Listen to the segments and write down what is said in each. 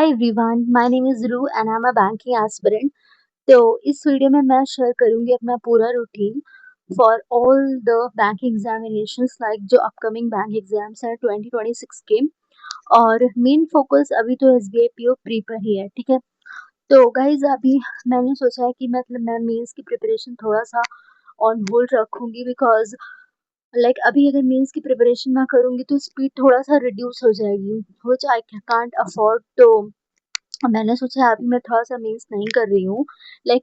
Hi everyone, my name is Ru and I'm a banking aspirant. तो इस video में मैं शेयर करूंगी अपना पूरा routine for all the bank examinations like जो अपकमिंग बैंक एग्जाम्स हैं 2026 के। और मेन फोकस अभी तो एसबीआई पीओ प्री पर ही है, ठीक है। तो गाइज अभी मैंने सोचा है कि मतलब मैं मेंस की प्रिपरेशन थोड़ा सा ऑन होल्ड रखूंगी बिकॉज अभी अगर मेंस की प्रिपरेशन मैं करूंगी तो स्पीड थोड़ा सा रिड्यूस हो जाएगी विच आई कांट अफोर्ड। तो मैंने सोचा है अभी मैं थोड़ा-सा मेंस नहीं कर रही हूँ।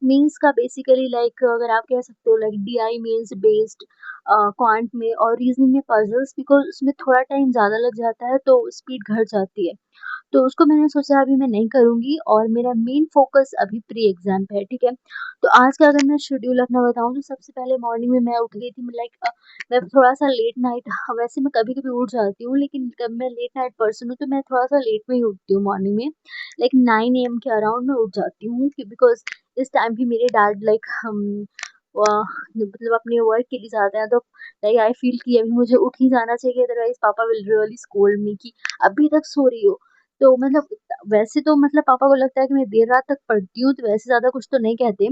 मेंस का बेसिकली अगर आप कह सकते हो डीआई मेंस बेस्ड क्वांट में और रीजनिंग में पजल्स बिकॉज़ उसमें थोड़ा टाइम ज़्यादा लग जाता है तो स्पीड घट जाती है। तो उसको मैंने सोचा अभी मैं नहीं करूँगी और मेरा मेन फ़ोकस अभी प्री एग्ज़ाम पे है, ठीक है? तो आज का अगर मैं शेड्यूल अपना बताऊँ तो सबसे पहले मॉर्निंग में मैं उठ गई थी मैं थोड़ा-सा लेट नाइट वैसे मैं कभी-कभी उठ जाती हूँ लेकिन जब मैं लेट नाइट पर्सन हूँ तो मैं थोड़ा-सा लेट में ही उठती हूँ मॉर्निंग में। 9 एएम के अराउंड मैं उठ जाती हूँ कि बिकॉज़ इस टाइम भी मेरे डैड मतलब अपने वर्क के लिए जाते हैं तो आई फील कि अभी मुझे उठ ही जाना चाहिए अदरवाइज़ पापा विल रियली स्कोल्ड मी कि अभी तक सो रही हो। तो वैसे तो पापा को लगता है कि मैं देर रात तक पढ़ती हूँ तो वैसे ज़्यादा कुछ तो नहीं कहते।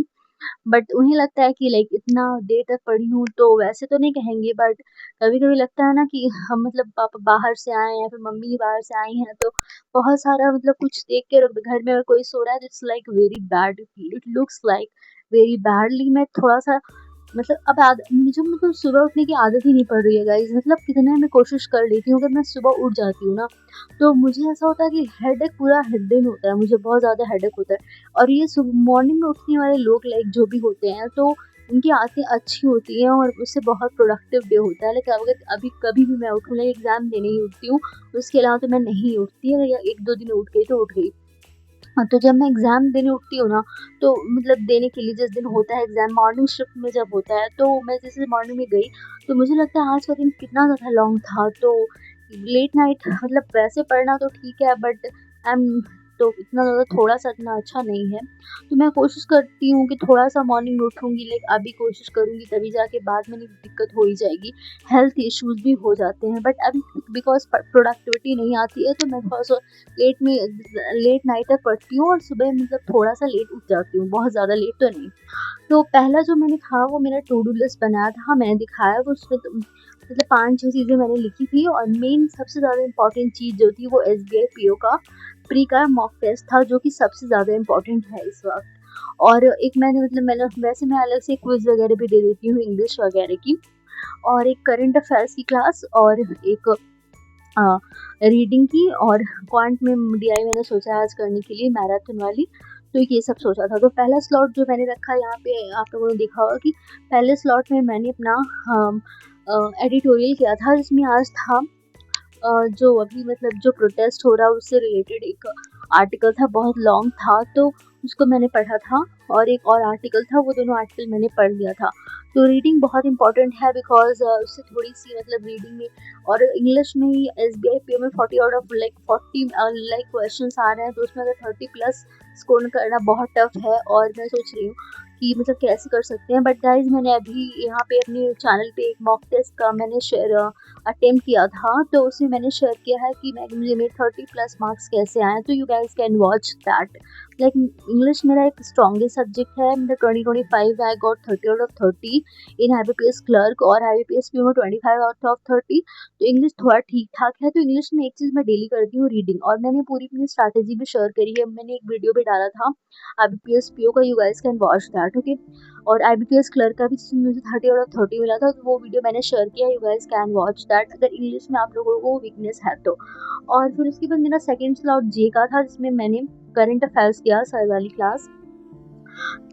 बट उन्हें लगता है कि इतना देर तक पढ़ी हूँ तो वैसे तो नहीं कहेंगे बट कभी-कभी लगता है ना कि हम पापा बाहर से आए हैं या फिर मम्मी बाहर से आई हैं तो बहुत सारा कुछ देख के घर में अगर कोई सो रहा है तो it's very bad, it looks very badly. मैं थोड़ा-सा अब मुझे सुबह उठने की आदत ही नहीं पड़ रही है गाइज़। कितना मैं कोशिश कर लेती हूँ अगर मैं सुबह उठ जाती हूँ ना, तो मुझे ऐसा होता है कि हेडेक पूरा दिन होता है, मुझे बहुत ज़्यादा हेडेक होता है। और ये मॉर्निंग में उठने वाले लोग जो भी होते हैं तो उनकी आदतें अच्छी होती हैं और उससे बहुत प्रोडक्टिव डे होता है। अगर अभी कभी भी मैं उठूँ एग्ज़ाम देने ही उठती हूँ, उसके अलावा तो मैं नहीं उठती या 1-2 दिन उठ गई तो उठ गई। हाँ, तो जब मैं एग्ज़ाम देने उठती हूँ ना, तो देने के लिए जिस दिन होता है एग्ज़ाम मॉर्निंग शिफ्ट में जब होता है, तो मैं जैसे मॉर्निंग में गई, तो मुझे लगता है आज का दिन कितना ज़्यादा लॉन्ग था। तो लेट नाइट वैसे पढ़ना तो ठीक है बट आई एम तो इतना ज़्यादा थोड़ा-सा इतना अच्छा नहीं है। तो मैं कोशिश करती हूँ कि थोड़ा-सा मॉर्निंग में उठूँगी अभी कोशिश करूँगी तभी जाके बाद में नहीं दिक्कत हो ही जाएगी। हेल्थ इश्यूज़ भी हो जाते हैं बट अभी बिकॉज़ प्रोडक्टिविटी नहीं आती है तो मैं थोड़ा-सा लेट में लेट नाइट तक पढ़ती हूँ और सुबह थोड़ा-सा लेट उठ जाती हूँ, बहुत ज़्यादा लेट तो नहीं। तो पहला जो मैंने था वो मेरा टू डू लिस्ट बनाया था, मैंने दिखाया वो उसमें 5-6 चीज़ें मैंने लिखी थी और मेन सबसे ज़्यादा इम्पोर्टेंट चीज़ जो थी वो एसबीआई पीओ का प्री का मॉक टेस्ट था जो कि सबसे ज़्यादा इम्पोर्टेंट है इस वक़्त। और एक मैंने वैसे मैं अलग से क्विज़ वगैरह भी दे देती हूँ इंग्लिश वगैरह की और एक करंट अफेयर्स की क्लास और एक रीडिंग की और क्वांट में डीआई मैंने सोचा है आज करने के लिए मैराथन वाली। तो ये सब सोचा था। तो पहला स्लॉट जो मैंने रखा यहाँ पे आप लोगों ने देखा होगा कि पहले स्लॉट में मैंने अपना एडिटोरियल किया था जिसमें आज था जो अभी जो प्रोटेस्ट हो रहा है उससे रिलेटेड एक आर्टिकल था, बहुत लॉन्ग था तो उसको मैंने पढ़ा था और एक और आर्टिकल था, वो दोनों आर्टिकल मैंने पढ़ लिया था। तो रीडिंग बहुत इंपॉर्टेंट है बिकॉज़ उससे थोड़ी-सी रीडिंग में और इंग्लिश में ही एसबीआई पीओ में 40 आउट ऑफ 40 क्वेश्चंस आ रहे हैं तो उसमें अगर 30 प्लस स्कोर करना बहुत टफ है और मैं सोच रही हूँ कि कैसे कर सकते हैं। बट गाइज़ मैंने अभी यहाँ पे अपने चैनल पे एक मॉक टेस्ट का मैंने अटेम्प्ट किया था तो उसमें मैंने शेयर किया है कि मुझे मेरे 30 प्लस मार्क्स कैसे आए तो you guys can watch that. English मेरा एक स्ट्रॉन्गेस्ट सब्जेक्ट है। 2025 I got 30 out of 30 in IBPS clerk और आईबीपीएस पीओ में 25 आउट ऑफ 30। तो इंग्लिश थोड़ा ठीक ठाक है। तो इंग्लिश में एक चीज़ मैं डेली करती हूँ रीडिंग और मैंने पूरी अपनी स्ट्रैटेजी भी शेयर करी है, मैंने एक वीडियो भी डाला था आईबीपीएस पीओ का, you guys can watch that okay. और आईबीपीएस क्लर्क का भी जिसमें मुझे 30 आउट ऑफ 30 मिला था तो वो वीडियो मैंने शेयर किया, you guys can watch that अगर इंग्लिश में आप लोगों को वीकनेस है तो। और फिर उसके बाद मेरा सेकंड स्लॉट जे का था जिसमें मैंने करंट अफेयर्स किया सर वाली क्लास।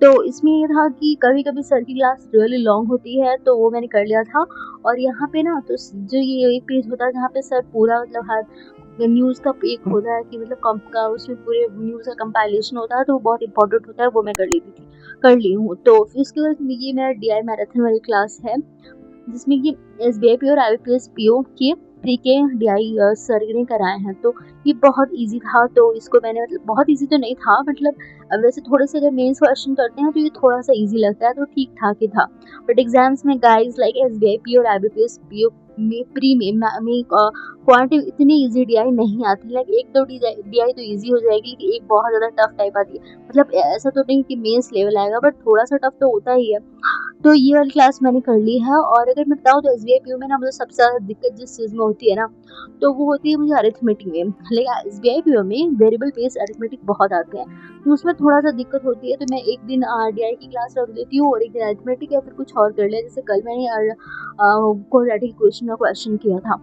तो इसमें ये था कि कभी-कभी सर की क्लास रियली लॉन्ग होती है तो वो मैंने कर लिया था। और यहाँ पे ना तो जो ये एक पेज होता है जहाँ पे सर पूरा हर न्यूज़ का एक होता है कि कम का उसमें पूरे न्यूज़ का कंपाइलेशन होता है तो वो बहुत इंपॉर्टेंट होता है, वो मैं कर ली हूँ। तो फिर उसके बाद ये मेरा डीआई मैराथन वाली क्लास है जिसमें कि एसबीआई पीओ और आईबीपीएस पीओ के प्री के डीआई सर ने कराए हैं, तो ये बहुत ईजी था। तो इसको मैंने मतलब बहुत ईजी तो नहीं था, मतलब वैसे थोड़े से अगर मेंस क्वेश्चन करते हैं तो ये थोड़ा सा ईजी लगता है, तो ठीक ठाक ही था। बट एग्जाम्स में गाइस लाइक एसबीआई और आईबीपीएस पीओ में प्री में क्वांटिटी इतनी इजी डीआई नहीं आती। लाइक एक दो डीआई तो इजी हो जाएगी, लेकिन एक बहुत ज्यादा टफ टाइप आती है। मतलब ऐसा तो नहीं कि मेंस लेवल आएगा, बट थोड़ा सा टफ तो होता ही है। तो ये वाली क्लास मैंने कर ली है। और अगर मैं बताऊँ तो एसबीआई पीओ में ना मुझे सबसे ज़्यादा दिक्कत जिस चीज़ में होती है ना, तो वो होती है मुझे अरिथमेटिक में। लेकिन एसबीआई पीओ में वेरिएबल बेस अरिथमेटिक बहुत आते हैं, तो उसमें थोड़ा सा दिक्कत होती है। तो मैं एक दिन डीआई की क्लास रख देती हूँ और एक दिन अरिथमेटिक या फिर कुछ और कर लिया। जैसे कल मैंने क्वाड्रेटिक इक्वेशन का क्वेश्चन किया था,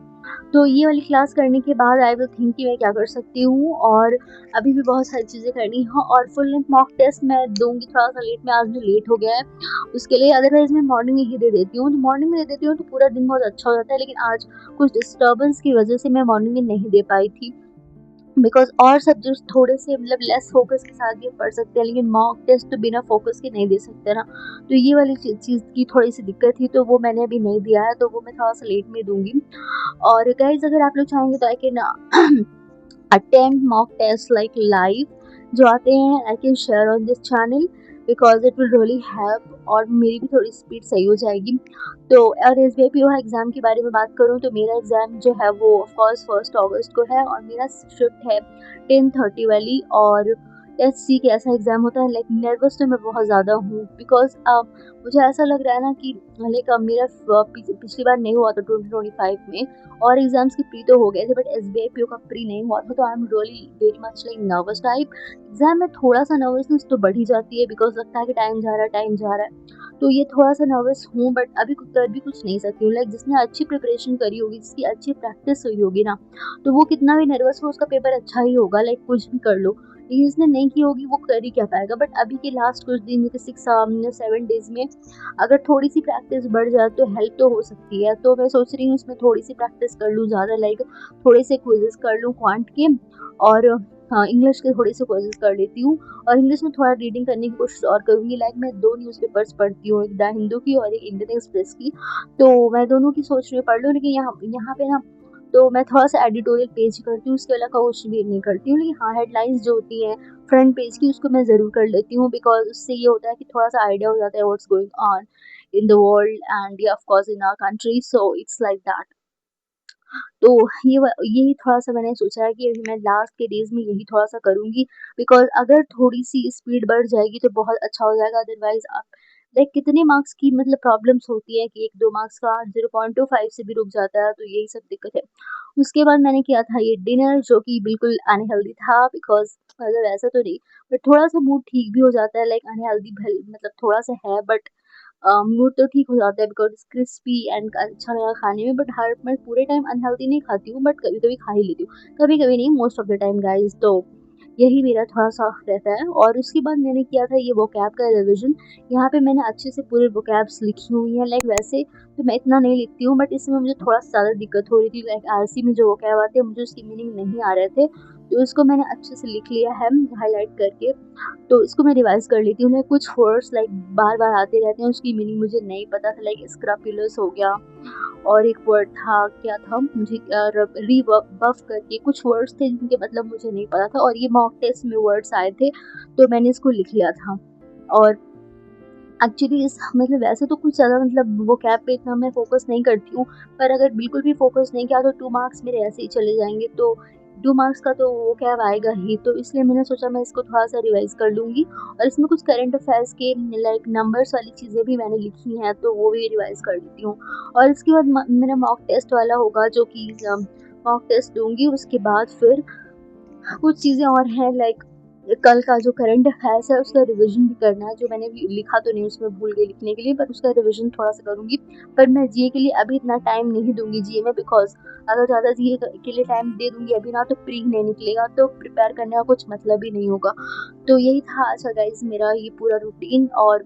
तो ये वाली क्लास करने के बाद आई विल थिंक कि मैं क्या कर सकती हूँ। और अभी भी बहुत सारी चीज़ें करनी है। और फुल लेंथ मॉक टेस्ट मैं दूंगी थोड़ा सा लेट में, आज भी लेट हो गया है उसके लिए। अदरवाइज मैं मॉर्निंग में ही दे देती हूँ, तो मॉर्निंग में दे देती हूँ तो पूरा दिन बहुत अच्छा हो जाता है। लेकिन आज कुछ डिस्टर्बेंस की वजह से मैं मॉर्निंग में नहीं दे पाई थी, बिकॉज और सब्जेक्ट्स थोड़े से मतलब लेस फोकस के साथ भी पढ़ सकते हैं, लेकिन मॉक टेस्ट तो बिना फोकस के नहीं दे सकते ना। तो ये वाली चीज़ की थोड़ी सी दिक्कत थी, तो वो मैंने अभी नहीं दिया है, तो वो मैं थोड़ा सा लेट में दूंगी। और गाइज अगर आप लोग चाहेंगे तो I can attempt mock tests like live जो आते हैं, I can share on this channel because it will really help, और मेरी भी थोड़ी स्पीड सही हो जाएगी। तो और S B I P O exam के बारे में बात करूँ तो मेरा एग्ज़ाम जो है वो ऑफकोर्स 1 अगस्त को है, और मेरा शिफ्ट है 10:30 वाली। और लेट्स सी कैसा एग्ज़ाम होता है। लाइक नर्वस तो मैं बहुत ज़्यादा हूँ, बिकॉज मुझे ऐसा लग रहा है ना कि लाइक मेरा पिछली बार नहीं हुआ था 2025 में, और एग्जाम्स के प्री तो हो गए थे, बट एसबीआई पीओ का प्री नहीं हुआ था। तो I am really very much like nervous type. Exam में थोड़ा सा नर्वसनेस तो बढ़ ही जाती है, बिकॉज लगता है कि टाइम जा रहा है, टाइम जा रहा है। तो ये थोड़ा सा नर्वस हूँ, बट अभी कर भी कुछ नहीं सकती हूँ। लाइक जिसने अच्छी प्रिपरेशन करी होगी, जिसकी अच्छी प्रैक्टिस हुई होगी ना, तो वो कितना भी नर्वस हो उसका पेपर अच्छा ही होगा। लाइक कुछ भी कर लो, लेकिन जिसने नहीं की होगी वो कर ही क्या पाएगा। बट अभी के लास्ट कुछ दिन जैसे 6-7 डेज में अगर थोड़ी सी प्रैक्टिस बढ़ जाए तो हेल्प तो हो सकती है। तो मैं सोच रही हूँ इसमें थोड़ी सी प्रैक्टिस कर लूँ ज़्यादा, लाइक थोड़े से क्विजेस कर लूँ क्वांट के, और हाँ इंग्लिश के थोड़े से क्विजेस कर लेती हूँ। और इंग्लिश में थोड़ा रीडिंग करने की कोशिश और करूँगी। लाइक मैं 2 न्यूज़पेपर्स पढ़ती हूँ, एक द हिंदू की और एक इंडियन एक्सप्रेस की। तो मैं दोनों की सोच रही हूँ पढ़ लूँ, लेकिन यहाँ यहाँ पे ना तो मैं थोड़ा सा एडिटोरियल पेज करती हूँ, उसके अलावा कुछ भी नहीं करती हूँ। लेकिन हाँ हेडलाइंस जो होती हैं फ्रंट पेज की उसको मैं ज़रूर कर लेती हूँ, बिकॉज उससे ये होता है कि थोड़ा सा आइडिया हो जाता है what's going on in the world and of course in our country. So it's like that. तो यही थोड़ा सा मैंने सोचा है कि अभी मैं लास्ट के डेज में यही थोड़ा सा करूँगी, बिकॉज अगर थोड़ी सी स्पीड बढ़ जाएगी तो बहुत अच्छा हो जाएगा। अदरवाइज आप लाइक कितने मार्क्स की मतलब प्रॉब्लम्स होती है कि 1-2 मार्क्स का 0.25 से भी रुक जाता है, तो यही सब दिक्कत है। उसके बाद मैंने किया था ये डिनर, जो कि बिल्कुल अनहेल्दी था, बिकॉज मतलब ऐसा तो नहीं, बट थोड़ा सा मूड ठीक भी हो जाता है। लाइक अनहेल्दी मतलब थोड़ा सा है, बट मूड तो ठीक हो जाता है बिकॉज क्रिस्पी एंड अच्छा लगा खाने में। बट हर मैं पूरे टाइम अनहेल्दी नहीं खाती हूँ, बट कभी कभी खा ही लेती हूँ, कभी कभी नहीं, most of the time guys. तो यही मेरा थोड़ा सा रहता है। और उसके बाद मैंने किया था ये वोकैब का रिविजन। यहाँ पे मैंने अच्छे से पूरे वोकैब्स लिखी हुई हैं। लाइक वैसे तो मैं इतना नहीं लिखती हूँ, बट इसमें मुझे थोड़ा सा ज़्यादा दिक्कत हो रही थी। लाइक आरसी में जो वोकैब आते हैं मुझे उसकी मीनिंग नहीं आ रहे थे, तो इसको मैंने अच्छे से लिख लिया है हाईलाइट करके। तो इसको मैं रिवाइज कर लेती हूँ। लाइक कुछ वर्ड्स लाइक बार बार आते रहते हैं, उसकी मीनिंग मुझे नहीं पता था। लाइक स्क्रैपुलस हो गया, और एक वर्ड था क्या था मुझे रिबफ करके कुछ वर्ड्स थे जिनके मतलब मुझे नहीं पता था, और ये मॉक टेस्ट में वर्ड्स आए थे, तो मैंने इसको लिख लिया था। और एक्चुअली इस मतलब वैसे तो कुछ ज़्यादा मतलब वो कैब पे इतना मैं फोकस नहीं करती हूँ, पर अगर बिल्कुल भी फोकस नहीं किया तो 2 मार्क्स मेरे ऐसे ही चले जाएंगे। तो 2 मार्क्स का तो वो कैब आएगा ही, तो इसलिए मैंने सोचा मैं इसको थोड़ा सा रिवाइज कर लूँगी। और इसमें कुछ करंट अफेयर्स के लाइक नंबर्स वाली चीज़ें भी मैंने लिखी हैं, तो वो भी रिवाइज कर लेती हूँ। और इसके बाद मेरा मॉक टेस्ट वाला होगा, जो कि मॉक टेस्ट दूंगी। उसके बाद फिर कुछ चीज़ें और हैं, लाइक कल का जो करंट अफेयर्स है उसका रिवीजन भी करना है। जो मैंने भी लिखा तो नहीं, उसमें भूल गई लिखने के लिए, पर उसका रिवीजन थोड़ा सा करूँगी। पर मैं जीए के लिए अभी इतना टाइम नहीं दूंगी जीए में, बिकॉज अगर ज़्यादा जीए के लिए टाइम दे दूंगी अभी ना, तो प्री नहीं निकलेगा, तो प्रिपेयर करने का कुछ मतलब ही नहीं होगा। तो यही था आज का गाइज मेरा ये पूरा रूटीन। और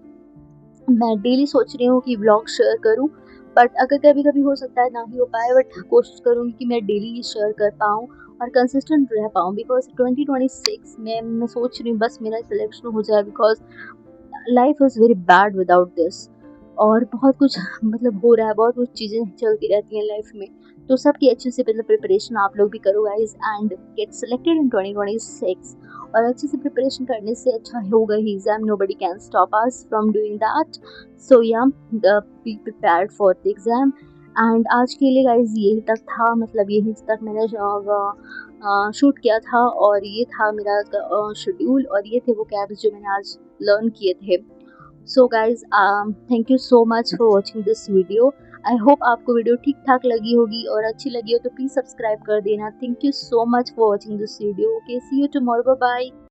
मैं डेली सोच रही हूँ कि व्लॉग शेयर करूँ, बट अगर कभी कभी हो सकता है ना ही हो पाए, बट कोशिश करूँगी कि मैं डेली ये शेयर कर पाऊँ और कंसिस्टेंट रह पाऊँ। बिकॉज 2026 में मैं सोच रही हूँ बस मेरा सिलेक्शन हो जाए, because life is very bad without this. और बहुत कुछ मतलब हो रहा है, बहुत कुछ चीज़ें चलती रहती हैं लाइफ में। तो सबकी अच्छे से मतलब प्रिपरेशन आप लोग भी करो guys and get selected in 2026। और अच्छे से प्रिपरेशन करने से अच्छा होगा ही exam, nobody can stop us from doing that. So yeah be prepared for the exam. And आज के लिए गाइस यही तक था, मतलब यही तक मैंने शूट किया था, और ये था मेरा शेड्यूल, और ये थे वो कैब्स जो मैंने आज लर्न किए थे। So guys thank you so much for watching this video. I hope आपको वीडियो ठीक ठाक लगी होगी, और अच्छी लगी हो तो प्लीज़ सब्सक्राइब कर देना। Thank you so much for watching this video. Okay, see you tomorrow, bye bye.